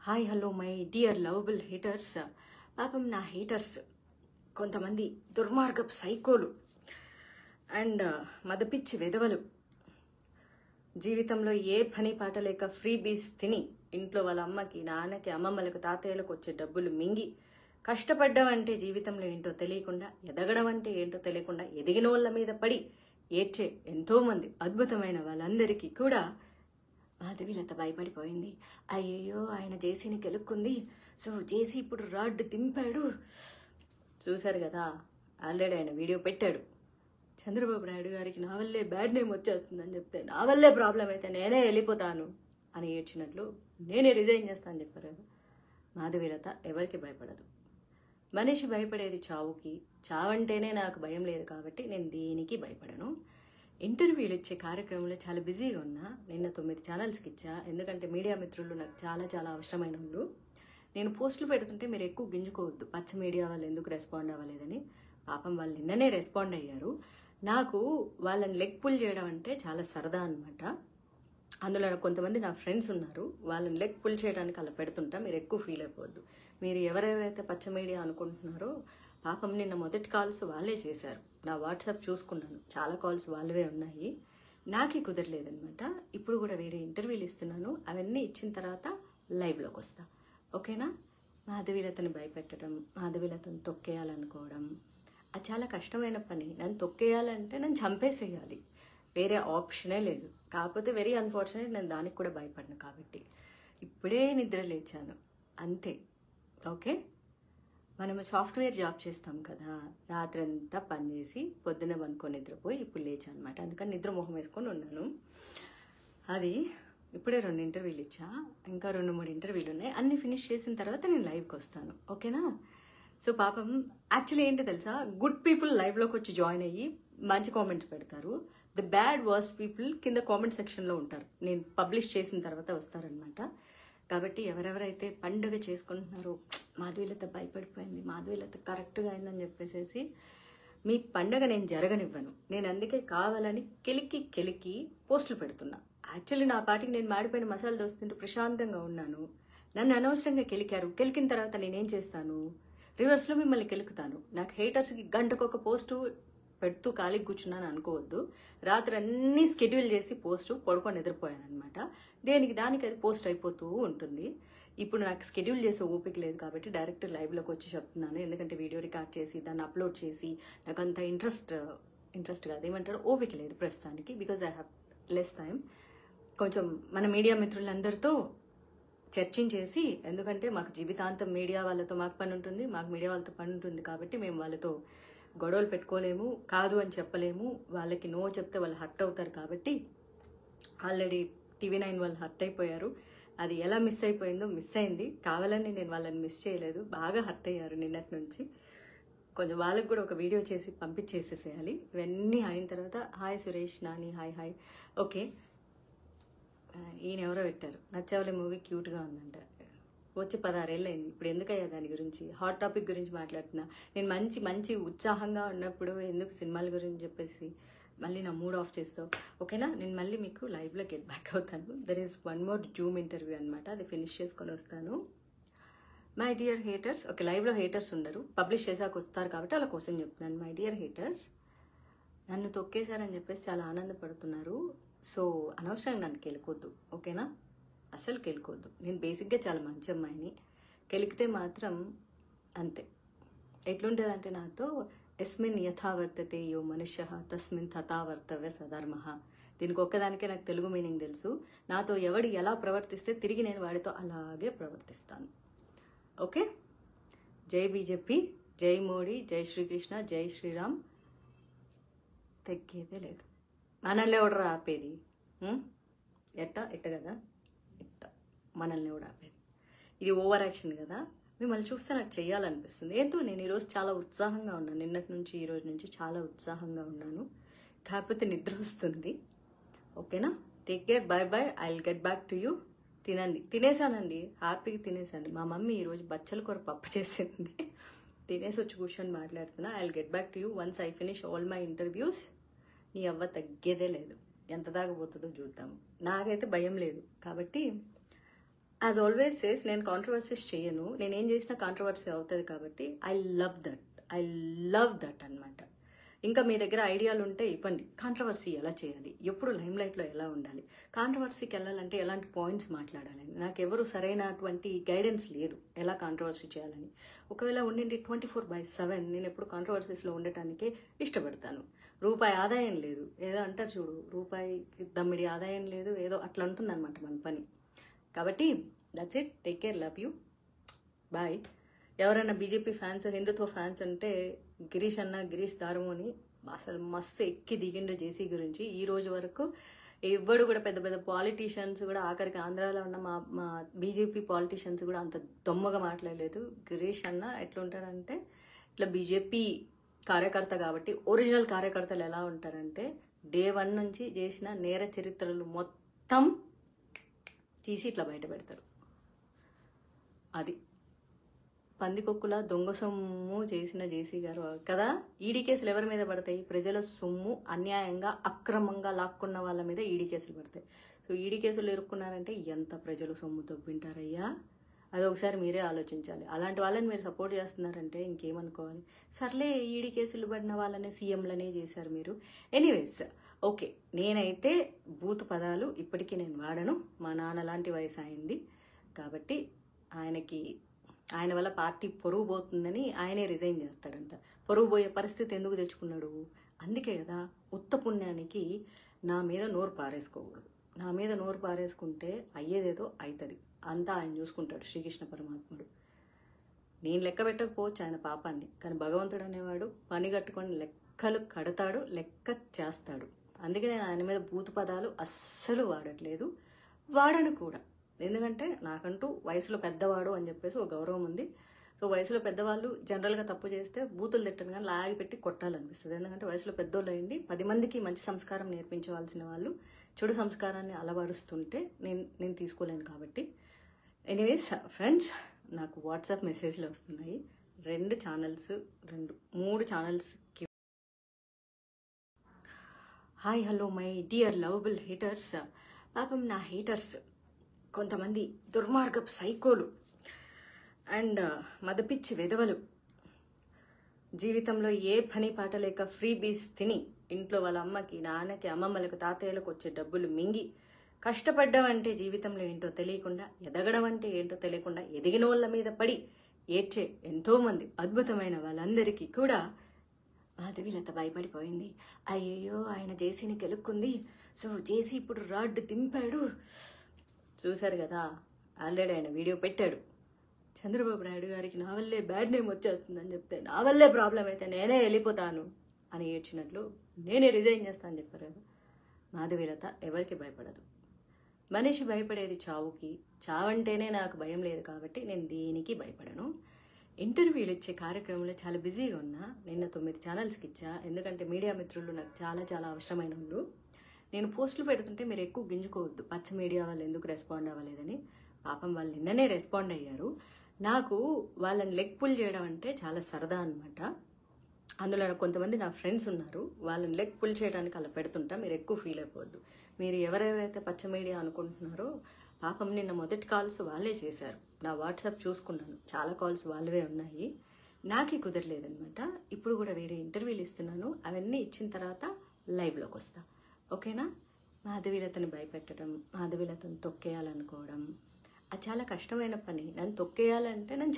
Hi hello my dear lovable haters. పాపం నా haters కొంతమంది దుర్మార్గపు సైకోలు అండ్ మదపిచ్చి వెధవలు జీవితంలో ఏ పని పాట లేక ఫ్రీ బీస్ తిని ఇంట్లో వాళ్ళ అమ్మకి నాన్నకి అమ్మమ్మలకు తాతయ్యలకు వచ్చే డబ్బులు మింగి కష్టపడ్డం అంటే జీవితంలో ఏంటో తెలియకుండా ఎదగడం అంటే ఏంటో తెలియకుండా ఎదిగిన వాళ్ళ మీద పడి ఏడ్చే ఎంతోమంది అద్భుతమైన వాళ్ళందరికీ కూడా మాధవీలత భయపడిపోయింది. అయ్యయ్యో ఆయన జేసీని గెలుక్కుంది, సో జేసీ ఇప్పుడు రాడ్ దింపాడు. చూశారు కదా, ఆల్రెడీ ఆయన వీడియో పెట్టాడు. చంద్రబాబు నాయుడు గారికి నా వల్లే బ్యాడ్ నేమ్ వచ్చేస్తుందని చెప్తే నా వల్లే ప్రాబ్లం అయితే నేనే వెళ్ళిపోతాను అని ఏడ్చినట్లు నేనే రిజైన్ చేస్తానని చెప్పారు కదా. మాధవీలత ఎవరికి భయపడదు. మనిషి భయపడేది చావుకి, చావంటేనే నాకు భయం లేదు కాబట్టి నేను దేనికి భయపడను. ఇంటర్వ్యూలు ఇచ్చే కార్యక్రమంలో చాలా బిజీగా ఉన్నా. నిన్న 9 ఛానల్స్కి ఇచ్చా, ఎందుకంటే మీడియా మిత్రులు నాకు చాలా చాలా అవసరమైన వాళ్ళు. నేను పోస్టులు పెడుతుంటే మీరు ఎక్కువ గింజుకోవద్దు, పచ్చ మీడియా వాళ్ళు ఎందుకు రెస్పాండ్ అవ్వలేదని. పాపం వాళ్ళు నిన్ననే రెస్పాండ్ అయ్యారు. నాకు వాళ్ళని లెగ్ పుల్ చేయడం అంటే చాలా సరదా అనమాట. అందులో కొంతమంది నా ఫ్రెండ్స్ ఉన్నారు, వాళ్ళని లెగ్ పుల్ చేయడానికి అలా పెడుతుంటా. మీరు ఎక్కువ ఫీల్ అయిపోవద్దు. మీరు ఎవరెవరైతే పచ్చ మీడియా అనుకుంటున్నారో పాపం నిన్న మొదటి కాల్స్ వాళ్ళే చేశారు. నా వాట్సాప్ చూసుకున్నాను, చాలా కాల్స్ వాళ్ళవే ఉన్నాయి. నాకే కుదరలేదనమాట. ఇప్పుడు కూడా వేరే ఇంటర్వ్యూలు ఇస్తున్నాను, అవన్నీ ఇచ్చిన తర్వాత లైవ్లోకి వస్తా. ఓకేనా? మాధవీలతని భయపెట్టడం, మాధవీలతను తొక్కేయాలనుకోవడం అది చాలా కష్టమైన పని. నన్ను తొక్కేయాలంటే నన్ను చంపేసేయాలి, వేరే ఆప్షనే లేదు. కాకపోతే వెరీ అన్ఫార్చునేట్, నేను దానికి కూడా భయపడను. కాబట్టి ఇప్పుడే నిద్ర లేచాను అంతే. ఓకే, మనము సాఫ్ట్వేర్ జాబ్ చేస్తాం కదా, రాత్రంతా పనిచేసి పొద్దున్న పనుకొని నిద్రపోయి ఇప్పుడు లేచాను అనమాట. అందుకని నిద్ర మొహం వేసుకొని ఉన్నాను. అది ఇప్పుడే 2 ఇంటర్వ్యూలు ఇచ్చా, ఇంకా 2-3 ఇంటర్వ్యూలు ఉన్నాయి. అన్నీ ఫినిష్ చేసిన తర్వాత నేను లైవ్కి వస్తాను. ఓకేనా? సో పాపం యాక్చువల్లీ ఏంటో తెలుసా, గుడ్ పీపుల్ లైవ్లోకి వచ్చి జాయిన్ అయ్యి మంచి కామెంట్స్ పెడతారు. ది బ్యాడ్ వర్స్ట్ పీపుల్ కింద కామెంట్ సెక్షన్లో ఉంటారు. నేను పబ్లిష్ చేసిన తర్వాత వస్తారనమాట. కాబట్టి ఎవరెవరైతే పండుగ చేసుకుంటున్నారో, మాధవీలత భయపడిపోయింది, మాధవీలత కరెక్ట్గా అయిందని చెప్పేసి మీ పండుగ నేను జరగనివ్వను. నేను అందుకే కావాలని కెలికి పోస్టులు పెడుతున్నా. యాక్చువల్లీ నా పాటికి నేను మాడిపోయిన మసాలా దోశ తింటూ ప్రశాంతంగా ఉన్నాను. నన్ను అనవసరంగా కెలికిన తర్వాత నేనేం చేస్తాను, రివర్స్లో మిమ్మల్ని కెలుకుతాను. నాకు హేటర్స్కి గంటకొక పోస్టు పెడుతూ ఖాళీకి కూర్చున్నాను అనుకోవద్దు. రాత్రి అన్నీ స్కెడ్యూల్ చేసి పోస్టు పడుకొని నిద్రపోయాను అనమాట. దానికి అది పోస్ట్ అయిపోతూ ఉంటుంది. ఇప్పుడు నాకు స్కెడ్యూల్ చేసే ఓపిక లేదు కాబట్టి డైరెక్ట్ లైవ్లోకి వచ్చి చెప్తున్నాను. ఎందుకంటే వీడియో రికార్డ్ చేసి దాన్ని అప్లోడ్ చేసి నాకు అంత ఇంట్రెస్ట్ కాదు, ఏమంటారు, ఓపిక లేదు ప్రస్తుతానికి. Because I have less time. కొంచెం మన మీడియా మిత్రులందరితో చర్చించేసి, ఎందుకంటే మాకు జీవితాంతం మీడియా వాళ్ళతో మాకు పని ఉంటుంది, మాకు మీడియా వాళ్ళతో పని ఉంటుంది. కాబట్టి మేము వాళ్ళతో గొడవలు పెట్టుకోలేము, కాదు అని చెప్పలేము. వాళ్ళకి నో చెప్తే వాళ్ళు హర్ట్ అవుతారు. కాబట్టి ఆల్రెడీ TV9 వాళ్ళు హర్ట్ అయిపోయారు. అది ఎలా మిస్ అయిపోయిందో మిస్ అయింది. కావాలని నేను వాళ్ళని మిస్ చేయలేదు, బాగా హర్ట్ అయ్యారు నిన్నటి నుంచి. కొంచెం వాళ్ళకి కూడా ఒక వీడియో చేసి పంపించేసేసేయాలి. ఇవన్నీ అయిన తర్వాత hi Suresh Nani, hi. Okay, ఈయన ఎవరో పెట్టారు, నచ్చవలే మూవీ క్యూట్గా ఉందంట. వచ్చి 16 ఏళ్ళు అయింది. ఇప్పుడు ఎందుకయ్యా దాని గురించి, హాట్ టాపిక్ గురించి మాట్లాడుతున్నా. నేను మంచి ఉత్సాహంగా ఉన్నప్పుడు ఎందుకు సినిమాల గురించి చెప్పేసి మళ్ళీ నా మూడ్ ఆఫ్ చేస్తావు. ఓకేనా? నేను మళ్ళీ మీకు లైవ్లో గెట్ బ్యాక్ అవుతాను. There is 1 more zoom interview అనమాట, అది ఫినిష్ చేసుకొని వస్తాను. మై డియర్ హేటర్స్, ఓకే, లైవ్లో హేటర్స్ ఉండరు, పబ్లిష్ చేసాక వస్తారు కాబట్టి అలా కోసం చెప్తున్నాను. మై డియర్ హేటర్స్, నన్ను తొక్కేశారని చెప్పేసి చాలా ఆనందపడుతున్నారు. సో అనవసరంగా నన్ను కెలుకొద్దు. ఓకేనా? అస్సలు కెలుకోవద్దు. నేను బేసిక్గా చాలా మంచి అమ్మాయిని. కెలికితే మాత్రం అంతే. ఎట్లుంటుందంటే నాతో, ఎస్మిన్ యథావర్తతే యో మనుష్య తస్మిన్ తథావర్తవ్య సధర్మః. దీనికి ఒక్కదానికే నాకు తెలుగు మీనింగ్ తెలుసు. నాతో ఎవడు ఎలా ప్రవర్తిస్తే తిరిగి నేను వాడితో అలాగే ప్రవర్తిస్తాను. ఓకే? జై బీజేపీ, జై మోడీ, జై శ్రీకృష్ణ, జై శ్రీరామ్. తగ్గేదే లేదు. మనల్ని ఎవడరా ఆపేది? ఎట్ట కదా, మనల్ని కూడా ఆపేది. ఇది ఓవర్ యాక్షన్ కదా. మిమ్మల్ని చూస్తే నాకు చెయ్యాలనిపిస్తుంది. ఏంటో నేను ఈరోజు చాలా ఉత్సాహంగా ఉన్నాను. నిన్నటి నుంచి ఈరోజు నుంచి చాలా ఉత్సాహంగా ఉన్నాను. కాకపోతే నిద్ర వస్తుంది. ఓకేనా? Take care, bye. I will get back to you. తినేసానండి, హ్యాపీగా తినేసాను. మా మమ్మీ ఈరోజు బచ్చల కూర పప్పు చేసింది, తినేసి వచ్చి కూర్చొని మాట్లాడుతున్నా. I will get back to you once I finish all my interviews. నీ అవ్వ తగ్గేదే లేదు, ఎంత దాకా పోతుందో చూద్దాము. నాకైతే భయం లేదు కాబట్టి యాజ్ ఆల్వేస్ సేస్ నేను కాంట్రవర్సీస్ చేయను. నేనేం చేసినా కాంట్రవర్సీ అవుతుంది కాబట్టి ఐ లవ్ దట్ అనమాట. ఇంకా మీ దగ్గర ఐడియాలు ఉంటే ఇవ్వండి. కాంట్రవర్సీ ఎలా చేయాలి, ఎప్పుడు లైమ్లైట్లో ఎలా ఉండాలి, కాంట్రవర్సీకి వెళ్ళాలంటే ఎలాంటి పాయింట్స్ మాట్లాడాలని నాకెవరు సరైనటువంటి గైడెన్స్ లేదు ఎలా కాంట్రవర్సీ చేయాలని. ఒకవేళ ఉండింది 24/7 నేను ఎప్పుడు కాంట్రవర్సీస్లో ఉండటానికే ఇష్టపడతాను. రూపాయి ఆదాయం లేదు, ఏదో అంటారు చూడు, రూపాయికి దమ్మిడి ఆదాయం లేదు, ఏదో అట్లా ఉంటుందన్నమాట మన పని. కాబట్టి that's it. Take care, love you, bye. ఎవరైనా బీజేపీ ఫ్యాన్స్, హిందుత్వ ఫ్యాన్స్ అంటే గిరీష్ దారుమోని అసలు మస్తు ఎక్కి దిగిండు జేసీ గురించి. ఈ రోజు వరకు ఎవ్వడు కూడా పెద్ద పెద్ద పాలిటీషియన్స్ కూడా, ఆఖరికి ఆంధ్రాలో ఉన్న మా బీజేపీ పాలిటీషియన్స్ కూడా అంత దొమ్మగా మాట్లాడలేదు. గిరీష్ అన్న ఎట్లుంటారంటే ఇట్లా బీజేపీ కార్యకర్త కాబట్టి, ఒరిజినల్ కార్యకర్తలు ఎలా ఉంటారంటే డే 1 నుంచి చేసిన నేర చరిత్రలు మొత్తం తీసి ఇట్లా బయట పెడతారు. అది పందికొక్కుల దొంగ సొమ్ము చేసిన జేసీ గారు కదా. ఈడీ కేసులు ఎవరి మీద పడతాయి? ప్రజల సొమ్ము అన్యాయంగా అక్రమంగా లాక్కున్న వాళ్ళ మీద ఈడీ కేసులు పడతాయి. సో ఈడీ కేసులు ఇరుక్కున్నారంటే ఎంత ప్రజలు సొమ్ము దొబ్బింటారయ్యా, అది ఒకసారి మీరే ఆలోచించాలి. అలాంటి వాళ్ళని మీరు సపోర్ట్ చేస్తున్నారంటే ఇంకేమనుకోవాలి. సర్లే, ఈడీ కేసులు పడిన వాళ్ళనే సీఎంలనే చేశారు మీరు. Anyways, okay. నేనైతే బూతు పదాలు ఇప్పటికీ నేను వాడను. మా నాన్న లాంటి వయసు అయింది కాబట్టి ఆయన వల్ల పార్టీ పొరుగు పోతుందని ఆయనే రిజైన్ చేస్తాడంట. పొరుగు పోయే పరిస్థితి ఎందుకు తెచ్చుకున్నాడు? అందుకే కదా, ఉత్త పుణ్యానికి నా మీద నోరు పారేసుకోకూడదు. నా మీద నోరు పారేసుకుంటే అయ్యేదేదో అవుతుంది. అంతా ఆయన చూసుకుంటాడు, శ్రీకృష్ణ పరమాత్ముడు. నేను లెక్క పెట్టకపోవచ్చు ఆయన పాపాన్ని, కానీ భగవంతుడు అనేవాడు పని కట్టుకొని లెక్కలు కడతాడు, లెక్క చేస్తాడు. అందుకే నేను ఆయన మీద బూతు పదాలు అస్సలు వాడట్లేదు, వాడను కూడా. ఎందుకంటే నాకంటూ వయసులో పెద్దవాడు అని చెప్పేసి ఒక గౌరవం ఉంది. సో వయసులో పెద్దవాళ్ళు జనరల్గా తప్పు చేస్తే బూతులు తిట్టను కానీ లాగి పెట్టి కొట్టాలనిపిస్తుంది. ఎందుకంటే వయసులో పెద్దోళ్ళు అయ్యింది 10 మందికి మంచి సంస్కారం నేర్పించవలసిన వాళ్ళు చెడు సంస్కారాన్ని అలవరుస్తుంటే నేను తీసుకోలేను కాబట్టి. ఎనీవేస్ ఫ్రెండ్స్, నాకు వాట్సాప్ మెసేజ్లు వస్తున్నాయి. 3 ఛానల్స్కి hi hello my dear lovable haters. పాపం నా హేటర్స్ కొంతమంది దుర్మార్గపు సైకోలు అండ్ మదపిచ్చి వెధవలు, జీవితంలో ఏ పని పాట లేక ఫ్రీ బీస్ తిని ఇంట్లో వాళ్ళ అమ్మకి, నాన్నకి, అమ్మమ్మలకు, తాతయ్యలకు వచ్చే డబ్బులు మింగి కష్టపడ్డం అంటే జీవితంలో ఏంటో తెలియకుండా, ఎదగడం అంటే ఏంటో తెలియకుండా ఎదిగిన వాళ్ళ మీద పడి ఏడ్చే ఎంతోమంది అద్భుతమైన వాళ్ళందరికీ కూడా మాధవీలత భయపడిపోయింది. అయ్యయ్యో, ఆయన జేసీని గెలుక్కుంది, సో జేసీ ఇప్పుడు రాడ్ దింపాడు. చూశారు కదా, ఆల్రెడీ ఆయన వీడియో పెట్టాడు. చంద్రబాబు నాయుడు గారికి నా వల్లే బ్యాడ్ నేమ్ వచ్చేస్తుందని చెప్తే, నా వల్లే ప్రాబ్లం అయితే నేనే వెళ్ళిపోతాను అని ఏడ్చినట్లు నేనే రిజైన్ చేస్తానని చెప్పారు కదా. మాధవీలత ఎవరికి భయపడదు. మనిషి భయపడేది చావుకి. చావంటేనే నాకు భయం లేదు కాబట్టి నేను దేనికి భయపడను. ఇంటర్వ్యూలు ఇచ్చే కార్యక్రమంలో చాలా బిజీగా ఉన్నా. నిన్న 9 ఛానల్స్కి ఇచ్చా. ఎందుకంటే మీడియా మిత్రులు నాకు చాలా చాలా అవసరమైన వాళ్ళు. నేను పోస్టులు పెడుతుంటే మీరు ఎక్కువ గింజుకోవద్దు, పచ్చ మీడియా వాళ్ళు ఎందుకు రెస్పాండ్ అవ్వలేదని. పాపం వాళ్ళు నిన్ననే రెస్పాండ్ అయ్యారు. నాకు వాళ్ళని లెగ్ పుల్ చేయడం అంటే చాలా సరదా అనమాట. అందులో కొంతమంది నా ఫ్రెండ్స్ ఉన్నారు, వాళ్ళని లెగ్ పుల్ చేయడానికి అలా పెడుతుంటా. మీరు ఎక్కువ ఫీల్ అయిపోవద్దు. మీరు ఎవరెవరైతే పచ్చ మీడియా అనుకుంటున్నారో, పాపం నిన్న మొదటి కాల్స్ వాళ్ళే చేశారు. నా వాట్సాప్ చూసుకున్నాను, చాలా కాల్స్ వాళ్ళవే ఉన్నాయి. నాకే కుదరలేదనమాట. ఇప్పుడు కూడా వేరే ఇంటర్వ్యూలు ఇస్తున్నాను. అవన్నీ ఇచ్చిన తర్వాత లైవ్లోకి వస్తా. ఓకేనా? మాధవీలతను భయపెట్టడం, మాధవీలతను తొక్కేయాలనుకోవడం అది చాలా కష్టమైన పని. నన్ను తొక్కేయాలంటే నన్ను